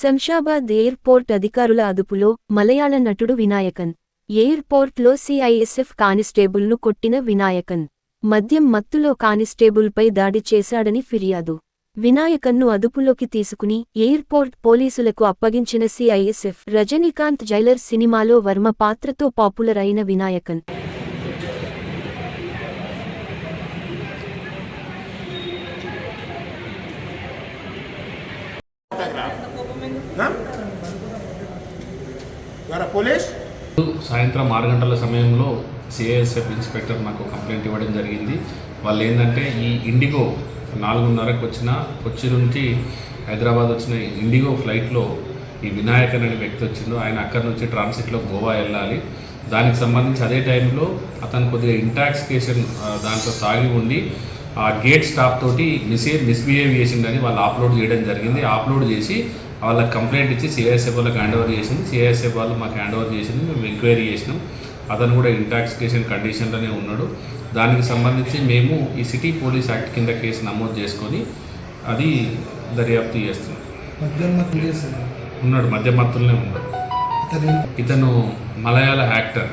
Shamshabad airport అధికారుల అదుపులో మలయాళ నటుడు వినాయకన్. ఎయిర్పోర్ట్లో సిఐఎస్ఎఫ్ కానిస్టేబుల్ను కొట్టిన వినాయకన్ మద్యం మత్తులో కానిస్టేబుల్పై దాడి చేశాడని ఫిర్యాదు. వినాయకన్ను అదుపులోకి తీసుకుని ఎయిర్పోర్ట్ పోలీసులకు అప్పగించిన సిఐఎస్ఎఫ్. రజనీకాంత్ జైలర్ సినిమాలో వర్మ పాత్రతో పాపులర్ అయిన వినాయకన్ సాయంత్రం 6 గంటల సమయంలో సిఐఎస్ఎఫ్ ఇన్స్పెక్టర్ నాకు కంప్లైంట్ ఇవ్వడం జరిగింది. వాళ్ళు ఏంటంటే ఈ ఇండిగో 4:30కు వచ్చిన కొచ్చి నుంచి హైదరాబాద్ వచ్చిన ఇండిగో ఫ్లైట్లో ఈ వినాయకన్ అనే వ్యక్తి వచ్చిండు. ఆయన అక్కడి నుంచి ట్రాన్సిట్లో గోవా వెళ్ళాలి. దానికి సంబంధించి అదే టైంలో అతను కొద్దిగా ఇంటాక్సికేషన్ దాంట్లో తాగి ఉండి ఆ గేట్ స్టాప్ తోటి మిస్బిహేవ్ చేసిండని వాళ్ళు అప్లోడ్ చేయడం జరిగింది. అప్లోడ్ చేసి వాళ్ళకి కంప్లైంట్ ఇచ్చి సిఐఎస్ఎఫ్ వాళ్ళకి హ్యాండ్ ఓవర్ చేసింది. సిఐఎస్ఎఫ్ వాళ్ళు మాకు హ్యాండ్ ఓవర్ చేసింది. మేము ఎంక్వైరీ చేసినాం. అతను కూడా ఇంటాక్సికేషన్ కండిషన్లోనే ఉన్నాడు. దానికి సంబంధించి మేము ఈ సిటీ పోలీస్ యాక్ట్ కింద కేసు నమోదు చేసుకొని అది దర్యాప్తు చేస్తున్నాం. ఉన్నాడు, మధ్య మత్తులనే ఉన్నాడు. ఇతను మలయాళ యాక్టర్.